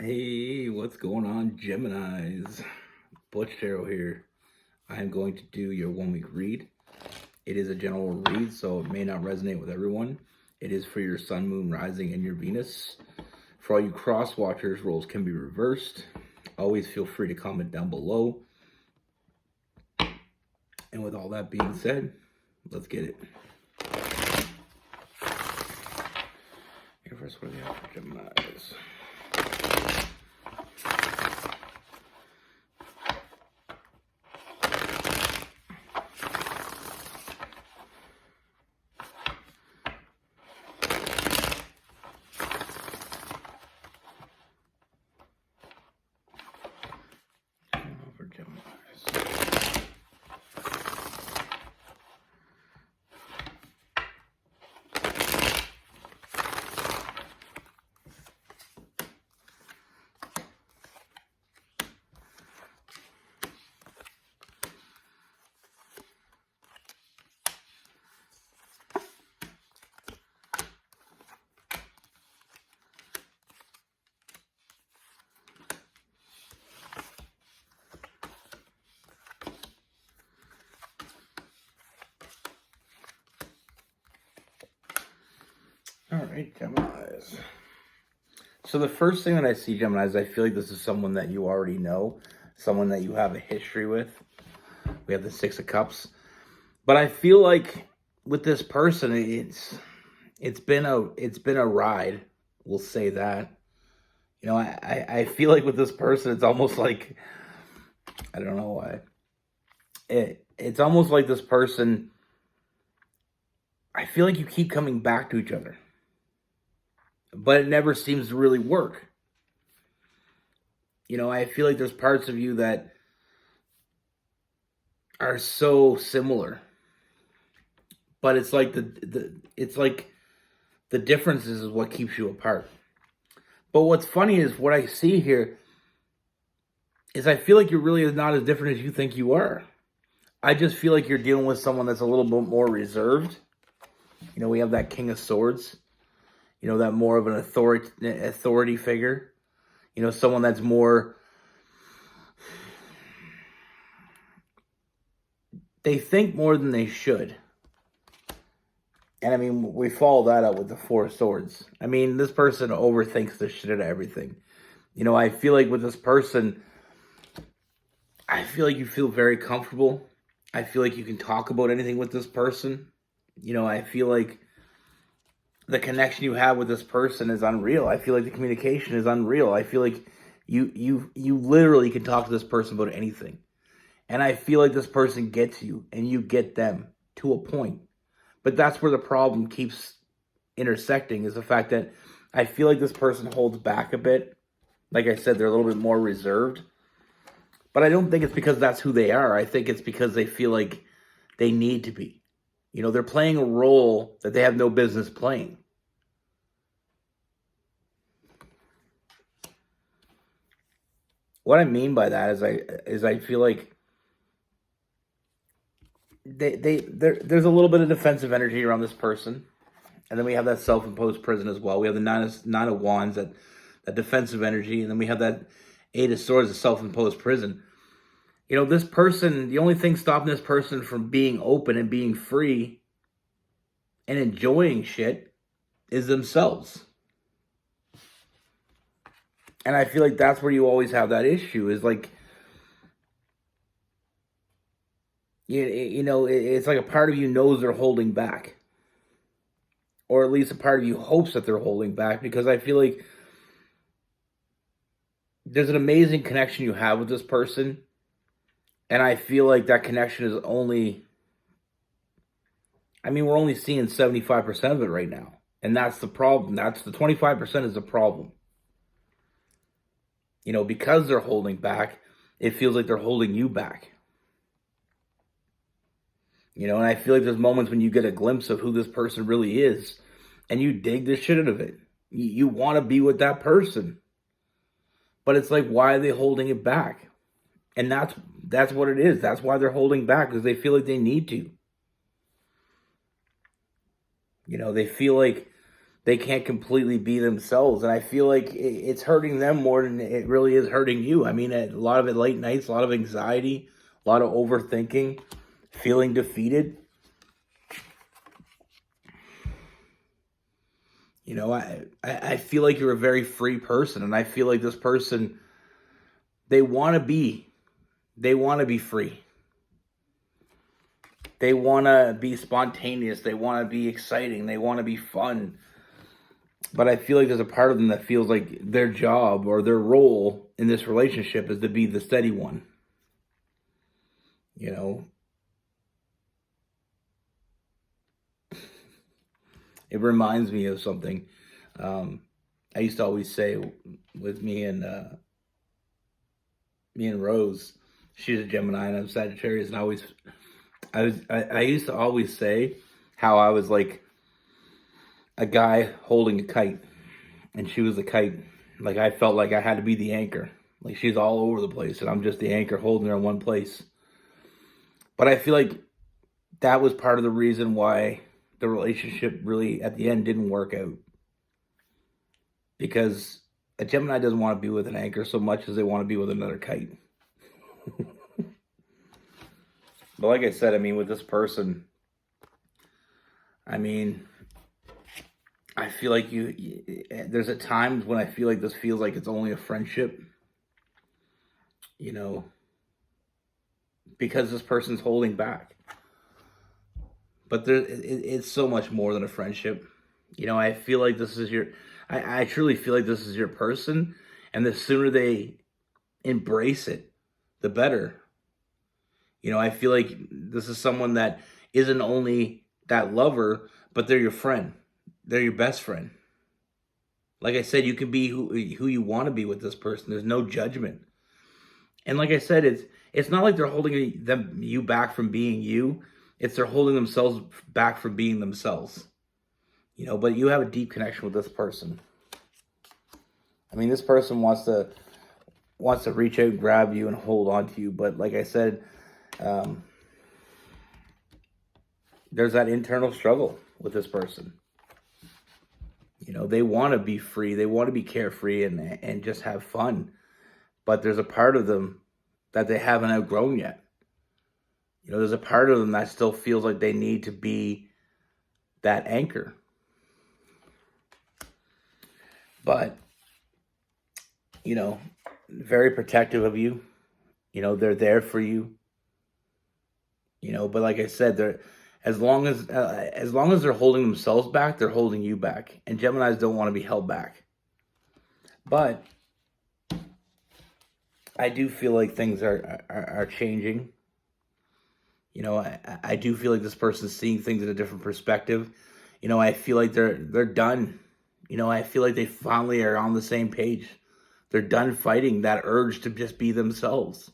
Hey, what's going on, Geminis? Butch here. I am going to do your 1 week read. It is a general read, so it may not resonate with everyone. It is for your sun, moon, rising, and your Venus. For all you cross watchers, roles can be reversed. Always feel free to comment down below. And with all that being said, let's get it. Here first, what do we have for Geminis? For Geminis. All right, Geminis. So the first thing that I see, Geminis, I feel like this is someone that you already know, someone that you have a history with. We have the Six of Cups. But I feel like with this person, it's been a ride. We'll say that. You know, I feel like with this person, it's almost like, I don't know why. It's almost like this person, I feel like you keep coming back to each other, but it never seems to really work. You know, I feel like there's parts of you that are so similar, but it's like the differences is what keeps you apart. But what's funny is what I see here is I feel like you're really not as different as you think you are. I just feel like you're dealing with someone that's a little bit more reserved. You know, we have that King of Swords. You know, that more of an authority figure. You know, someone that's more, they think more than they should. And I mean, we follow that up with the Four of Swords. I mean, this person overthinks the shit out of everything. You know, I feel like with this person, I feel like you feel very comfortable. I feel like you can talk about anything with this person. You know, I feel like the connection you have with this person is unreal. I feel like the communication is unreal. I feel like you literally can talk to this person about anything. And I feel like this person gets you and you get them to a point. But that's where the problem keeps intersecting, is the fact that I feel like this person holds back a bit. Like I said, they're a little bit more reserved. But I don't think it's because that's who they are. I think it's because they feel like they need to be. You know, they're playing a role that they have no business playing. What I mean by that is I feel like there's a little bit of defensive energy around this person. And then we have that self-imposed prison as well. We have the nine of Wands, that defensive energy. And then we have that Eight of Swords, the self-imposed prison. You know, this person, the only thing stopping this person from being open and being free and enjoying shit is themselves. And I feel like that's where you always have that issue, is like, you know, it's like a part of you knows they're holding back. Or at least a part of you hopes that they're holding back, because I feel like there's an amazing connection you have with this person. And I feel like that connection is only, I mean, we're only seeing 75% of it right now. And that's the problem. That's the 25% is the problem. You know, because they're holding back, it feels like they're holding you back. You know, and I feel like there's moments when you get a glimpse of who this person really is, and you dig the shit out of it. You want to be with that person. But it's like, why are they holding it back? And that's what it is. That's why they're holding back, because they feel like they need to. You know, they feel like they can't completely be themselves. And I feel like it's hurting them more than it really is hurting you. I mean, a lot of it late nights, a lot of anxiety, a lot of overthinking, feeling defeated. You know, I feel like you're a very free person, and I feel like this person, they want to be free. They want to be spontaneous. They want to be exciting. They want to be fun. But I feel like there's a part of them that feels like their job or their role in this relationship is to be the steady one. You know, it reminds me of something. I used to always say with me and Rose, she's a Gemini and I'm Sagittarius, and I used to always say how I was like a guy holding a kite, and she was the kite. Like, I felt like I had to be the anchor. Like, she's all over the place, and I'm just the anchor holding her in one place. But I feel like that was part of the reason why the relationship really, at the end, didn't work out. Because a Gemini doesn't want to be with an anchor so much as they want to be with another kite. But like I said, I mean, with this person, I mean, I feel like there's at times when I feel like this feels like it's only a friendship, you know, because this person's holding back. But it's so much more than a friendship. You know, I feel like this is I truly feel like this is your person, and the sooner they embrace it, the better. You know, I feel like this is someone that isn't only that lover, but they're your friend. They're your best friend. Like I said, you can be who you want to be with this person. There's no judgment. And like I said, it's not like they're holding you back from being you. It's they're holding themselves back from being themselves. You know, but you have a deep connection with this person. I mean, this person wants to reach out, grab you, and hold on to you. But like I said, there's that internal struggle with this person. You know, they want to be free. They want to be carefree and just have fun. But there's a part of them that they haven't outgrown yet. You know, there's a part of them that still feels like they need to be that anchor. But, you know, very protective of you. You know, they're there for you. You know, but like I said, as long as they're holding themselves back, they're holding you back. And Geminis don't want to be held back. But I do feel like things are changing. You know, I do feel like this person's seeing things in a different perspective. You know, I feel like they're done. You know, I feel like they finally are on the same page. They're done fighting that urge to just be themselves.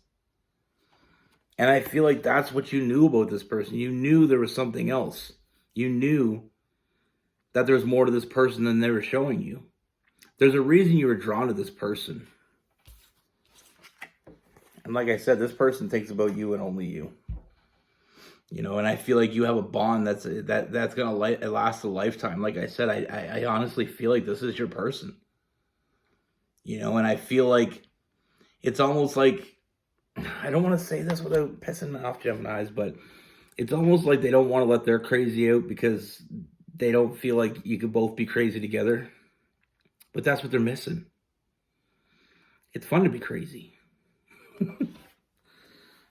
And I feel like that's what you knew about this person. You knew there was something else. You knew that there was more to this person than they were showing you. There's a reason you were drawn to this person. And like I said, this person thinks about you and only you. You know, and I feel like you have a bond that's gonna last a lifetime. Like I said, I honestly feel like this is your person. You know, and I feel like it's almost like, I don't want to say this without pissing off Geminis, but it's almost like they don't want to let their crazy out because they don't feel like you could both be crazy together. But that's what they're missing. It's fun to be crazy.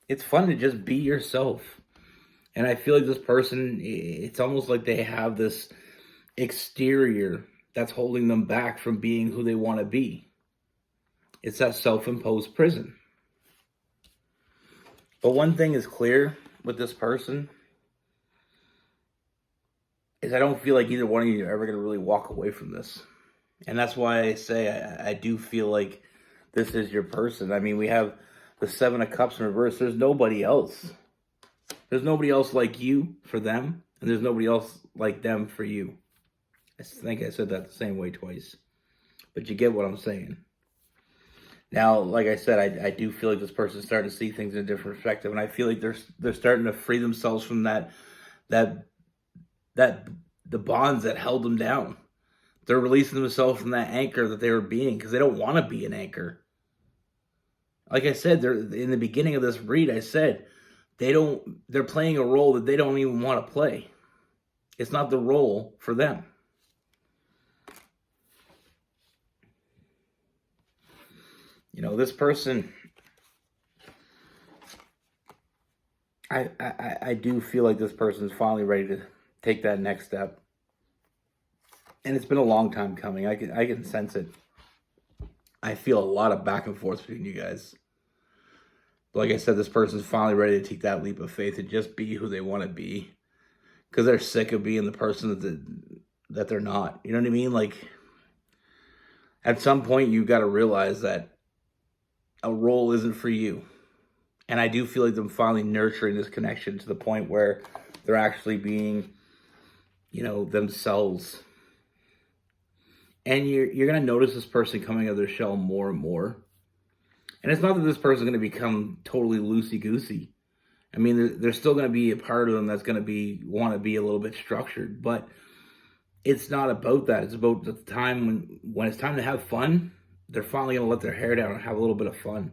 It's fun to just be yourself. And I feel like this person, it's almost like they have this exterior that's holding them back from being who they want to be. It's that self-imposed prison. But one thing is clear with this person is I don't feel like either one of you are ever going to really walk away from this. And that's why I say I do feel like this is your person. I mean, we have the Seven of Cups in reverse. There's nobody else. There's nobody else like you for them, and there's nobody else like them for you. I think I said that the same way twice. But you get what I'm saying. Now, like I said, I do feel like this person's starting to see things in a different perspective, and I feel like they're starting to free themselves from the bonds that held them down. They're releasing themselves from that anchor that they were being because they don't want to be an anchor. Like I said, they're in the beginning of this read, I said they're playing a role that they don't even want to play. It's not the role for them. You know, this person, I do feel like this person's finally ready to take that next step. And it's been a long time coming. I can sense it. I feel a lot of back and forth between you guys. But like I said, this person's finally ready to take that leap of faith and just be who they want to be. Because they're sick of being the person that they're not. You know what I mean? Like, at some point, you've got to realize that a role isn't for you. And I do feel like them finally nurturing this connection to the point where they're actually being, you know, themselves. And you're going to notice this person coming out of their shell more and more. And it's not that this person is going to become totally loosey-goosey. I mean, there's still going to be a part of them that's going to want to be a little bit structured. But it's not about that. It's about the time when it's time to have fun, they're finally going to let their hair down and have a little bit of fun.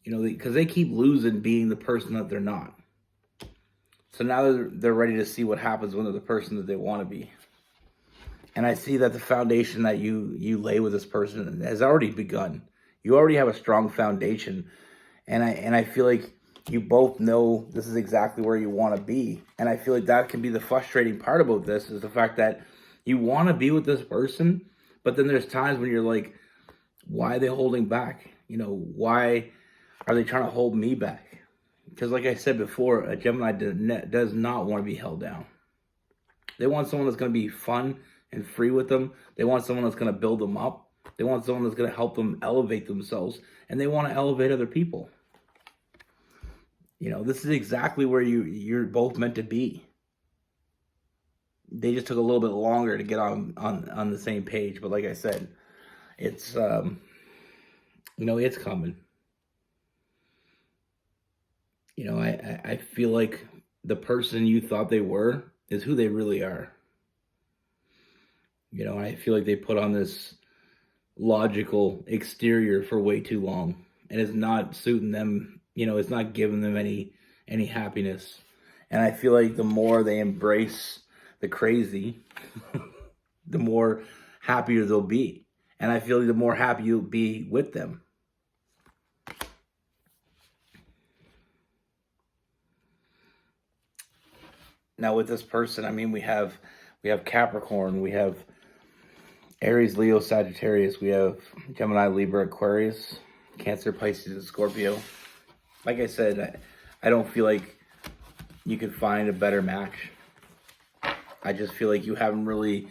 You know, because they keep losing being the person that they're not. So now they're ready to see what happens when they're the person that they want to be. And I see that the foundation that you lay with this person has already begun. You already have a strong foundation. And I feel like you both know this is exactly where you want to be. And I feel like that can be the frustrating part about this, is the fact that you want to be with this person, but then there's times when you're like, why are they holding back? You know, why are they trying to hold me back? Because like I said before, a Gemini does not want to be held down. They want someone that's going to be fun and free with them. They want someone that's going to build them up. They want someone that's going to help them elevate themselves. And they want to elevate other people. You know, this is exactly where you're both meant to be. They just took a little bit longer to get on the same page. But like I said, it's, you know, it's coming. You know, I feel like the person you thought they were is who they really are. You know, I feel like they put on this logical exterior for way too long. And it's not suiting them. You know, it's not giving them any happiness. And I feel like the more they embrace the crazy, the more happier they'll be. And I feel like the more happy you'll be with them. Now with this person, I mean, we have Capricorn, we have Aries, Leo, Sagittarius, we have Gemini, Libra, Aquarius, Cancer, Pisces, and Scorpio. Like I said, I don't feel like you could find a better match. I just feel like you haven't really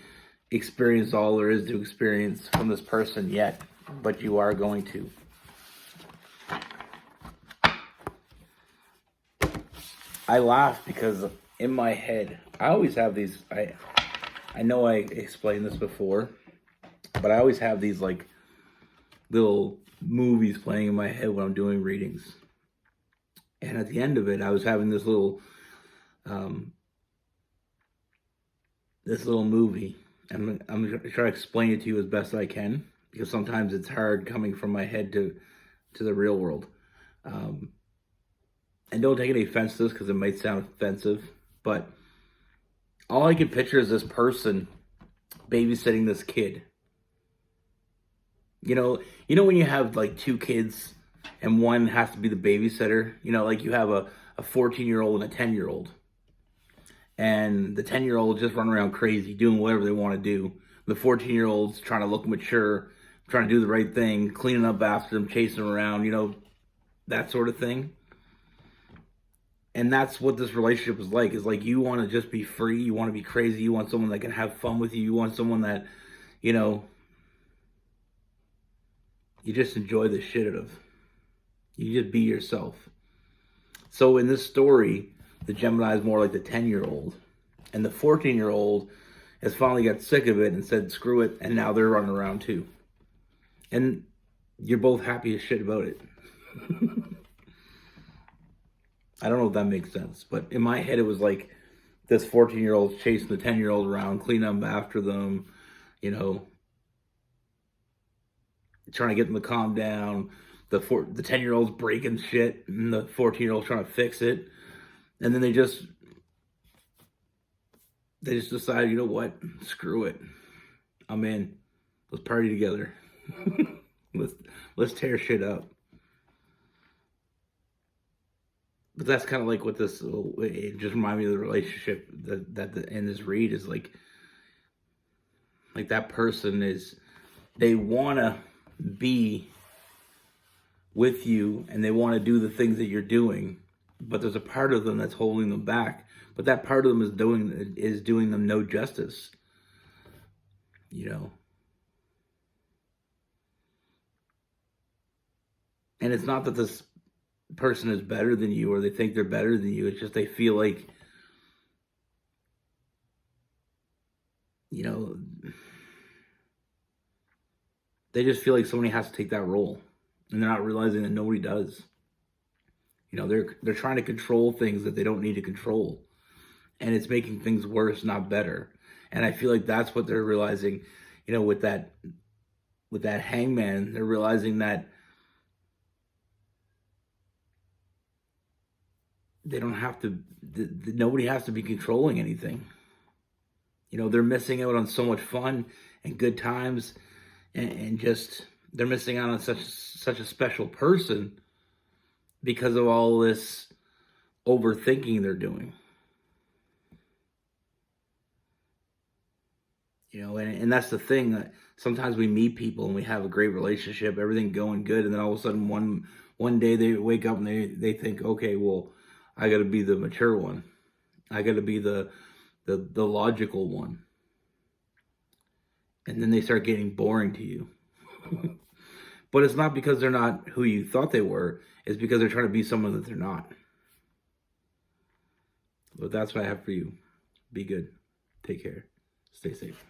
experienced all there is to experience from this person yet, but you are going to. I laugh because in my head, I always have these, I know I explained this before, but I always have these like little movies playing in my head when I'm doing readings. And at the end of it, I was having this little movie. And I'm going to try to explain it to you as best I can, because sometimes it's hard coming from my head to the real world. And don't take any offense to this because it might sound offensive, but all I can picture is this person babysitting this kid. You know when you have like two kids and one has to be the babysitter, you know, like you have a 14-year-old and a 10-year-old. And the 10-year-old just run around crazy, doing whatever they want to do. The 14-year-old's trying to look mature, trying to do the right thing, cleaning up after them, chasing them around, you know, that sort of thing. And that's what this relationship is like. Is like you want to just be free, you want to be crazy, you want someone that can have fun with you, you want someone that, you know, you just enjoy the shit out of. You just be yourself. So in this story, the Gemini is more like the 10-year-old. And the 14-year-old has finally got sick of it and said, screw it. And now they're running around too. And you're both happy as shit about it. I don't know if that makes sense. But in my head, it was like this 14-year-old's chasing the 10-year-old around, cleaning up after them, you know, trying to get them to calm down. The 10-year-old's breaking shit, and the 14-year-old's trying to fix it. And then they just decide, you know what? Screw it. I'm in. Let's party together. let's tear shit up. But that's kind of like what this, it just reminded me of the relationship that in this read is like that person is, they want to be with you and they want to do the things that you're doing, but there's a part of them that's holding them back. But that part of them is doing them no justice. You know. And it's not that this person is better than you or they think they're better than you. It's just they feel like, you know, they just feel like somebody has to take that role, and they're not realizing that nobody does. You know, they're trying to control things that they don't need to control, and it's making things worse, not better. And I feel like that's what they're realizing, you know, with that hangman. They're realizing that they don't have to, nobody has to be controlling anything. You know, they're missing out on so much fun and good times, and just, they're missing out on such a special person because of all this overthinking they're doing. You know, and that's the thing, that sometimes we meet people and we have a great relationship, everything going good, and then all of a sudden one day they wake up and they think, okay, well, I got to be the mature one. I got to be the logical one. And then they start getting boring to you. But it's not because they're not who you thought they were. It's because they're trying to be someone that they're not. But that's what I have for you. Be good. Take care. Stay safe.